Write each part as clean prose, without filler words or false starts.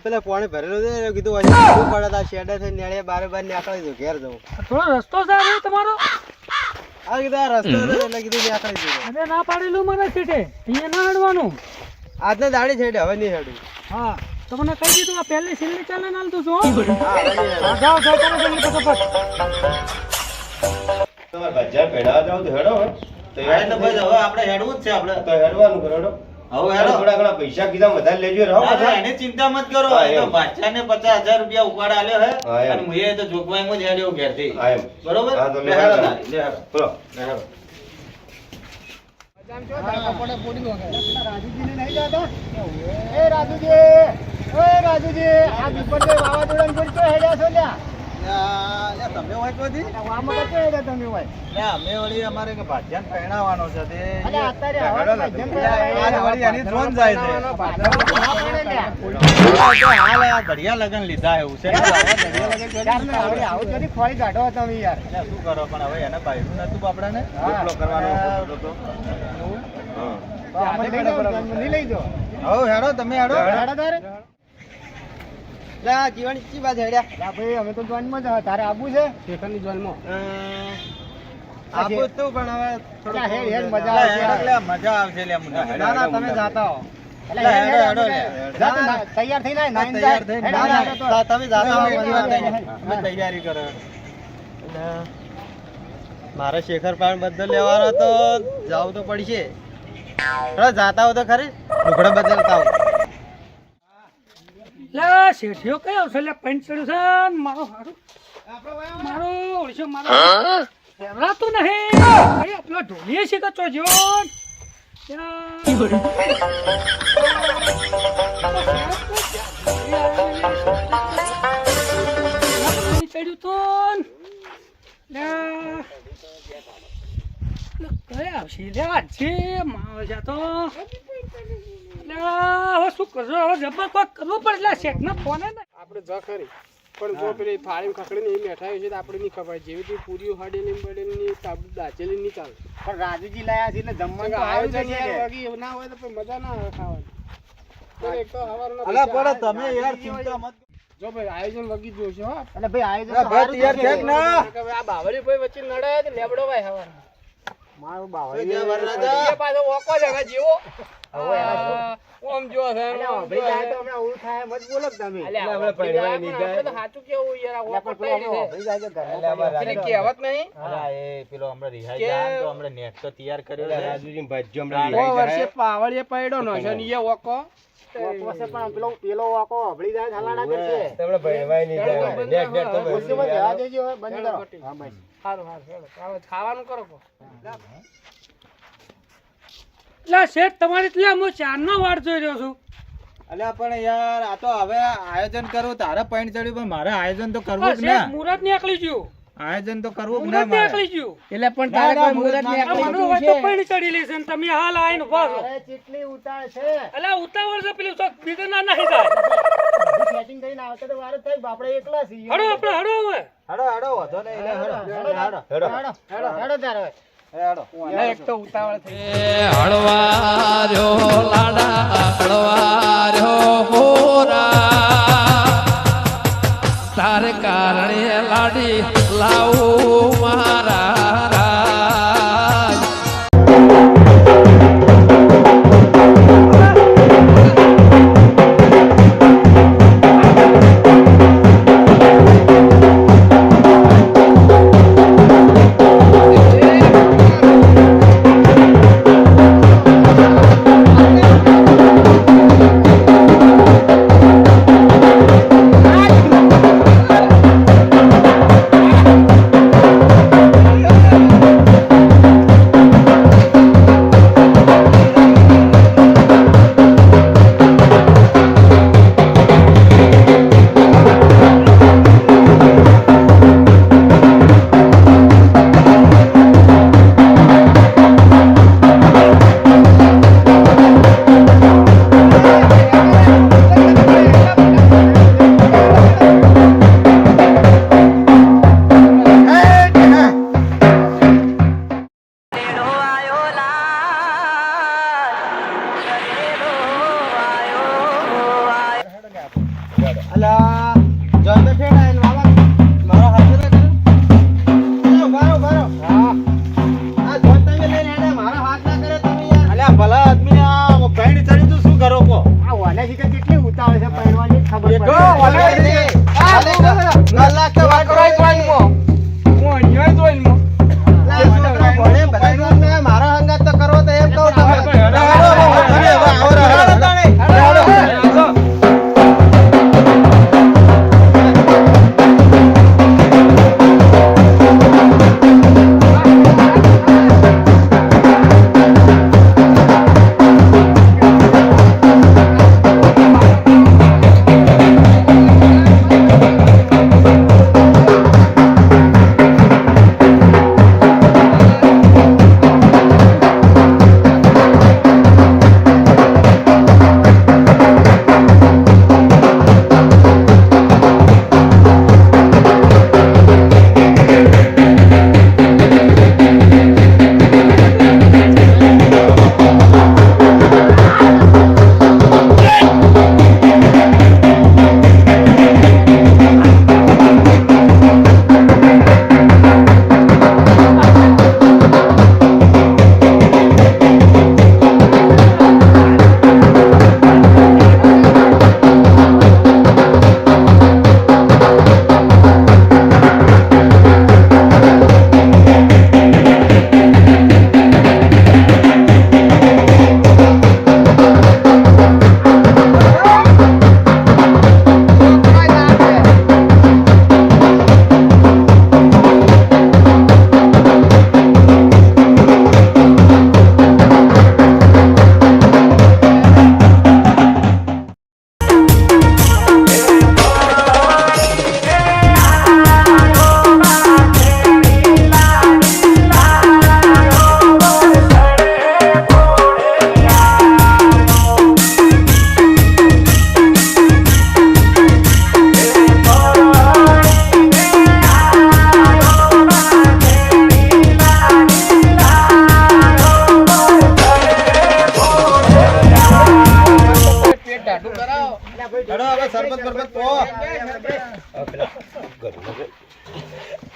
પેલા પાણી ભરેલું છે કીધું પડે તા શેડે થઈને નેળે બારે બાર નીકળી દઉં ઘેર જવું થોડો રસ્તો સારો તમારો આ કીધું આ રસ્તો હતો એટલે કીધું નીકળી જવું અરે ના પાડેલું મને સીટે અહીંયા ના હડવાનું આજને દાડી છે હવે નહીં હેડું હા તો મને કહી દીધું આ પહેલી છેલ્લી ચાલે નાલતું છું જાઓ જાઓ તમે જલ્દી ફટાફટ તમારે બજાર ભેડા જાવ તો હેડો તૈયાર તો બસ હવે આપણે હેડવું જ છે આપણે તો હેડવાનું કરો હેડો હવે હેડો થોડા ઘણા પૈસા કીધા બધા લેજો રહો એને ચિંતા મત કરો એ તો બાદશાહ ને 50,000 રૂપિયા ઉપાડ આલ્યો હે અને મુએ તો જોગવાઈમાં જ હેડ્યો ઘેરથી બરોબર હા તો લે હેડો તારી, લે હેડો બોલો લે હેડો તમે હોય કોથી અમે વળી અમારે કે ભાજ્યાન પહેણાવાનો છે તે આજ વળી એની ત્રણ જાય છે હાલ આ ઘડિયા લગન લીધા એવું છે શું કરો પણ હવે એને બાયરું નતું આપડાને રોટલો કરવાનો હતો હવે હેડો તમે હેડો જીવન ચી બાજુ હેડ્યા ભાઈ અમે તો જોઈનમાં જ તારે આબુ છે શેખરની જોઈનમાં આબુ તો પણ હવે થોડું હેડ મજા આવશે એટલે મજા આવશે લે મુન્ના ના ના તમે જાતા હો એટલે હેડો તૈયાર થઈ ના તૈયાર થઈ ના તમે જાતા હો અમે તૈયારી કરો એટલે મારે શેખર પાન બદલ લેવાનો તો જાવું તો પડશે જાતા હો તો ખરી લુગડા બદલતા હો લે શેઠિયો કયો છે લે પેન્ટ ચડ્યું છે ને મારો ઓળશો મારો ફેવરાતું નહીં અરે પેલો ઢોલીએ છે કચો જો ચડ્યું તો કયા આવશે લે આજે માવો છે તો હવે શું કરજો હવે જબર કોક કરવું પડે એટલે શેઠ ના ફોન આપણે જ ખરી પણ જો પેલી ફાળી ખકડી ને એ મેઠાઈ છે તો આપણે નહીં ખવાય જેવી રીતે પૂરીઓ હાડી ની બડેલી તાબડી દાચેલી નહીં ચાલે પણ રાજુજી લાયા છે એટલે જમવાનું તો આવે આવ્યું છે છે વાગી એવું ના હોય તો પછી મજા ના આવે ખાવાની તો એક તો હવારના અલા પૈસા પણ તમે યાર ચિંતા મત જો ભાઈ આયોજન વગી જ જોશે હો એટલે ભાઈ આયોજન ભાઈ તૈયાર છે કે ના આ બાવળી ભાઈ વચ્ચે લડાય તો લેબડો ભાઈ હવારમાં મારું બાવળી એ પાછો ઓકો છે ને જેવો ઓમ જો છે ભાઈ જાય તો હમણાં ઓળું થાય મત બોલો કે તમે આપણે પહેરવાય નહીં જાય તો સાચું કેવું યાર ઓકો ભાઈ જાય તો ઘરમાં પેલી કહેવત નહીં એ પેલો હમણાં રિહાઈ જાય તો હમણાં નેટ તો તૈયાર કર્યો છે રાજુજી ભાજ્યો ઓ વર્ષે પાવળીએ પડ્યો નો છે ને એ ઓકો પાસે પણ પેલો વાકો હબળી જાય હલાડા કરશે તમને ભણવાય નહીં જાય નેટ નેટ તો ખુરશીમાં જવા દેજો હવે બંધ કરો હા બસ સારું સારું ખાવાનું કરો કો લે શેઠ તમારી એટલે હું ચારનો વાર જોઈ રહ્યો છું અલ્યા પણ યાર આ તો હવે આયોજન કરવું તારે પૈણ ચડ્યું પણ મારે આયોજન તો કરવું જ શેઠ ના મુરત નીકળી ગયું આયોજન તો કરવું જ મુરત ના મારે નીકળી ગયું એટલે પણ તારે કોઈ મુરત આ મને હોય તો પૈણી ચડી લેશે ને તમે હાલ આવીને ઉભા છો ચીટલી ઉતાર છે અલા ઉતાવળ છે પેલું ચોક બીજું ના નહીં જાય સેટિંગ કરીને આવતા તો વાર થાય આપણે એકલા છીએ હડો આપણે હડો હવે હેડો હેડો વધો નહીં હેડો હેડો હેડો હેડો તારે હેડો એક તો ઉતાવળ થઈ હળવાર્યો લાડા હળવાર્યો હોરા તારે કારણે લાડી લાવું મારા રાજ આ જોત તમે લઈને આને મારા હાથ ના કરે તમે યાર. અલ્યા ભલા આદમી આ પેન્ટ ચડી તું શું કરો કો? આ વાલે થી કેટલી ઉતાવળ છે પહેરવાની ખબર પડે. જો વાલે કલાક તો વાત કરાય જોઈન મો જોઈન મો મારા હંગાત તો કરવો તો એમ કહું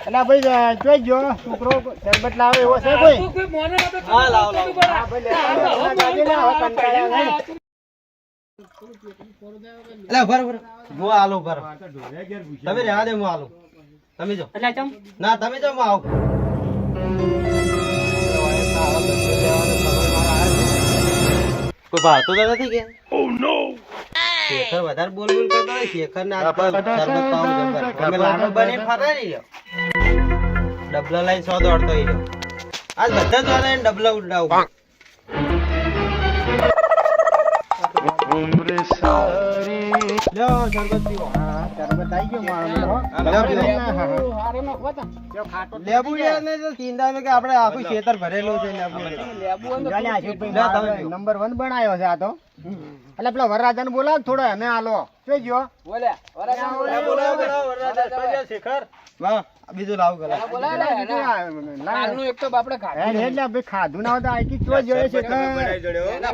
અલા ભાઈ જોઈજો છોકરો શરબત લાવે એવો છે કોઈ? કોઈ મોને તો હા લાવો લાવો. હા ભાઈ અલા ભર ભર હું આલો ભર તમે રહેવા દે હું આલો તમે જો એટલે ચમ ના તમે જો હું આવું કોઈ ભાવતો તો નથી કે શેખર વધારે બોલ બોલ કરતો હોય શેખર ને શરબત પાવ જબર તમે લાડુ બની ફરાઈ રહ્યો ડબલા લઈને સો દોડતો રહ્યો આજ બધા જ વાળા ડબલા ઉડાવું લ્યો શરબત પીવો શરબત આવી ગયો મારો લેબુ ને તો ચિંતા કે આપણે આખું ખેતર ભરેલું છે લેબુ નંબર 1 બનાવ્યો છે આ તો એટલે પેલા વરરાજાને બોલાવ થોડો એને આલો જોઈજો શેખર વાહ બીજું લાવ ગલા ખાધું ના હોતા આઈકી તો જોયે શેખર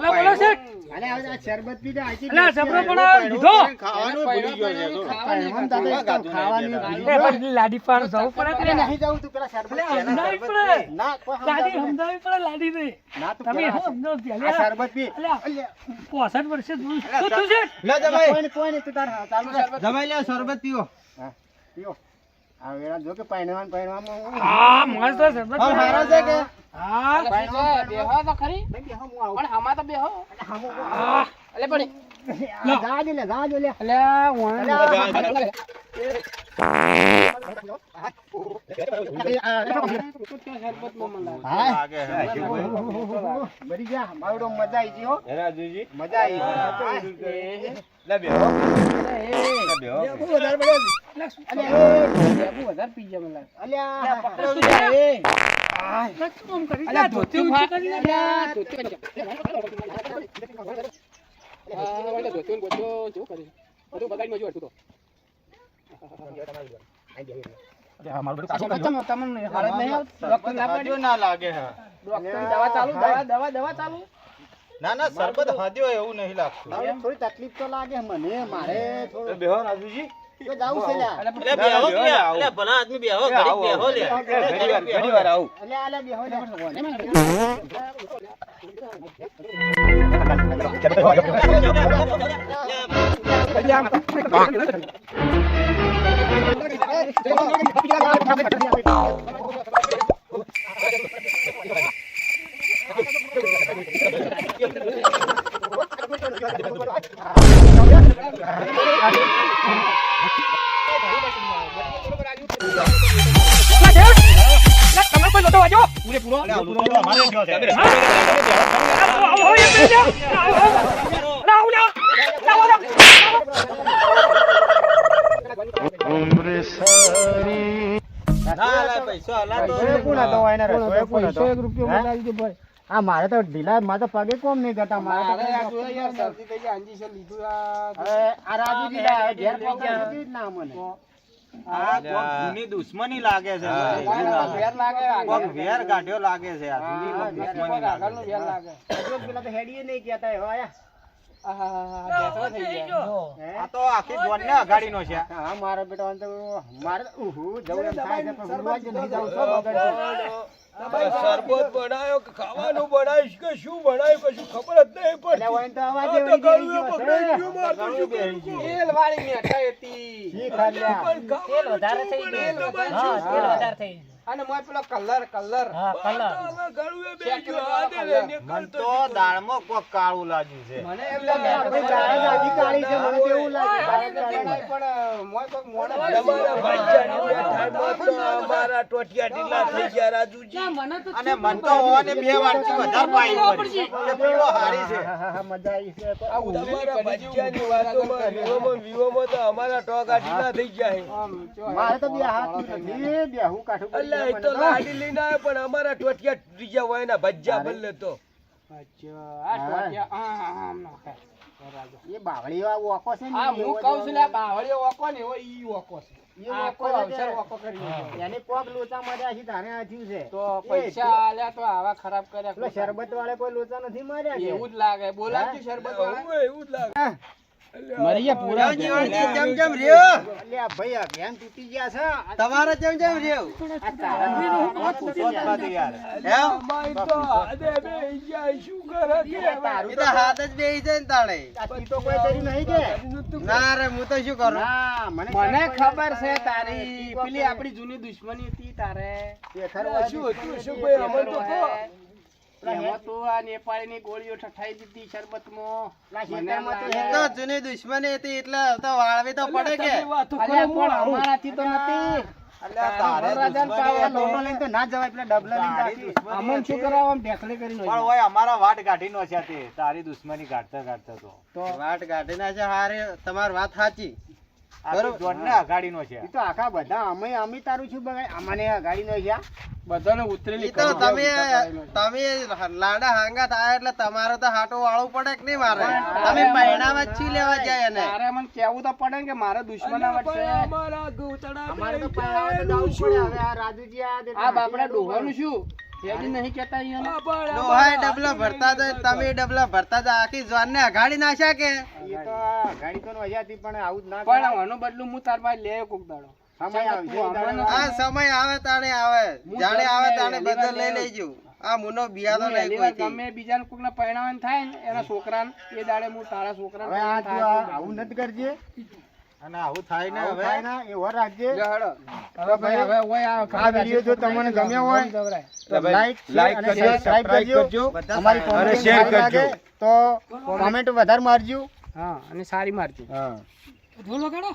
બોલો છે અરે આ શરબત પીધા આઈકી એટલે જબરો પણ દીધો ખાવાનું ભૂલી ગયો છે તો ખાવાની લાડી પાર જવું પડે કે નહીં જાવું તું પેલા શરબત સમજાવી પડે ના કોઈ લાડી સમજાવી પડે લાડી ને ના તું તમે સમજો આ શરબત પી 65 વર્ષે જોયું શું છે લે જમાઈ કોઈ નહીં તું તાર ચાલુ જમાઈ લે શરબત પીઓ હા પીઓ આ વેળા જો કે પહેણવામાં હા મસ્ત શરબત હા હારા છે કે હા બેહો તો ખરી પણ આમાં તો બેહો એટલે પણ જા દે લે એટલે બરી જા મારો મજા આવી ગઈ હો રાજુજી મજા આવી લે બેહો વધારે પી જાય મને અલ્યા લક્ષમ કરી લે ધોતી ઊંચી કરી લે ના ના શરબત હાદ્યો એવું નહીં લાગતું થોડી તકલીફ તો લાગે મને મારે થોડું બેહો રાજુજી તો જાવું છે લ્યા. એટલે બેહો કે એટલે ભલા આદમી બેહો ઘડીક બેહો લે ઘણી વાર આવું એટલે આલે બેહો લ્યા. તમે કોઈ લોટો વાજો ના લા પૈસો આલા તો સોએ કોણ હતો એના રે? સોએ કોણ હતો? 1 રૂપિયો બનાવી દો ભાઈ. હા મારે તો ઢીલા મારે તો પગે કોમ નહીં જતા મારે તો અરે આ જોયા યાર શરદી થઈ જાય અંજી છે લીધું આ હવે આ રાજુજી લા ઘેર પકડી જ ના મને. આ કોક જૂની દુશ્મની લાગે છે વેર લાગે કોક વેર કાઢ્યો લાગે છે આ જૂની કોક દુશ્મની લાગે આગળનું વેર લાગે જો પેલા તો હેડીએ નહીં કહેતા એવા આયા. બેઠો થઈ ગયા હે? આ તો આખી જોનને અગાડીનો છે હા મારા બેટા તો મારે તો જવું એમ થાય છે પણ ભૂલવા જ નહીં જાઉં છો બગડશે. શરબત બનાવ્યો કે ખાવાનું બનાવીશ કે શું બનાવ્યું કશું ખબર જ નહીં એટલે પડતી ઓય તો અવાજ આ તો એવી ગળું ગયો પકડાઈ છે. ગયું મારે તો શું કરું? તેલ વાળી મેઠાઈ હતી શી ખાલ્યા? તેલ વધારે થઈ ગયું અને મોય પેલો કલર હવે ગળું એ બે ગયું. આ દે રે, મન નીકળતો તો દાળમાં કોક કાળું લાગ્યું છે મને એમ ભાઈ ગાય જાજી કાળી છે મને તો એવું લાગે. પણ મોય કોક મોડે તમારા ભાઈજાની બેઠાઈમાં તો અમારા ટોટિયા ઢીલા થઈ ગયા રાજુજી. અને મન તો ઓને બે વાટકી વધારે પાઈ પડી કે પીળો હારી છે હા, મજા આવી છે. તમારા ભાઈજાની વાતોમાં વિવોમાં તો અમારા ટોકા ઢીલા થઈ ગયા છે. મારે તો બે હાથ નથી બે હું કાઠું પડી અલ્યા એ ગયો તો મને તો. લાડી લઈને આવ્યો પણ અમારા ટોટિયા તૂટી ગયા હોય ને ભज्जा બદલે તો એ બાવળીઓ આ ઓકો છે ને આ એવો હું કહું છું લે જ બાવળીઓ ઓકો ને એવો ઈ ઓકો છે એ આ ઓકો કોઈ છે અવસર કે ઓકો કરી નાખ્યો. એને કોક લોચા માર્યા છે તારે આ થયું છે. તો એ પૈસા આલ્યા તો આવા ખરાબ કર્યા પેલો શરબત વાળે કોઈ લોચા નથી માર્યા કે? એવું જ લાગે બોલાવજો શરબત વાળા હવે એવું જ લાગે. મરીયા પૂરા જેમ રહ્યો અલ્યા ભાઈ આ ભેન તૂટી ગયા છે. આ તમારે જેમ રહ્યો તારા તૂટી ગયા. યાર અમારી તો હાથે બેહી ગયા, શું કરે કે? તારું એ તો હાથ જ બેહી જાય ને તાળે આ ચીતો કોઈ કર્યું નહીં કે? ના રે હું તો શું કરું ના, મને ખબર છે તારી પેલી આપણી જૂની દુશ્મની હતી તારે શું હતું, શું ભાઈ અમને તો કહો. એમાં તો આ નેપાળીની ગોળીઓ ઠઠાઈ દીધી શરબતમાં તો જૂની દુશ્મની હતી એટલે તો વાળવી તો પડે કે વાતો કરો અલ્યા પણ મોં. અમારાથી તો નથી અલ્યા તારે રાજાને દુશ્મની પાવા હતી. લોટો લઈને તો ના જવાય પેલા ડબલા લઈને તારી રાખી. દુશ્મની અમન શું હતી. કરાવવા આમ ઢેકલે કરીને પણ ઓય અમારા વાટ કાઢી નો છે તે તારી દુશ્મની કાઢતા કાઢતા તો વાટ કાઢી ના છે હારે તમારી વાત સાચી. બરોબર જોનને અગાડી નો છે ઈ તો આખા બધા અમે તારું છું બગાડ અમને ગાડી નો છે. બધાને ઉતરેલી ઈ તો તમે લાડા હાંગા થાય એટલે તમારે તો હાટો વાળવું પડે કે નહીં મારે તમે પહેણાવા જ છી લેવા જાય એને તારે મને કેવું તો પડે ને કે મારા દુશ્મન અલ્યા આવશે ભાઈ અમારા ગોતડા અમારે તો બેહી પહેરાવા તો ગયા, જવું પડે. હવે આ રાજુજી આ બાપડા ડોહાનું શું હેડી નહીં કેતા અહીંયા પણ ડોહાય ડબલા ભરતા જાય તમે ડબલા ભરતા જાય આખી જોન ને અગાડી નાખ્યા કે એ તો ગાડી તો નો હતી પણ આવું જ ના પણ કરાય. આનું બદલું હું તાર પાસે લે કોક દાડો સમય આવશે ઈ દાડો. આ સમય આવે તાણે આવે જાણે આવે તાણે બદલ લઈ લેજો આ મુનો બિયાદો હું નહીં પહેલી વાર કોઈ ગમે બીજાને કોકને પરણાવવાનું થાય ને એના છોકરાને એ દાડે હું તારા છોકરાને હવે આ પરણાવવાનું તું આવું નથી કરજે. અને આવું થાય ને આવું હવે થાય ના, એવો રાખજે. લે હળો. હવે ભાઈ હવે ઓય આ વિડીયો જો તમને ગમ્યો હોય દવરાય. તો લાઈક અને સબસ્ક્રાઇબ કરજો. અમારી કોમેન્ટ શેર સારી લાગે તો કોમેન્ટ વધારે મારજો. હા અને સારી મારતી હા ઢોલ વગાડો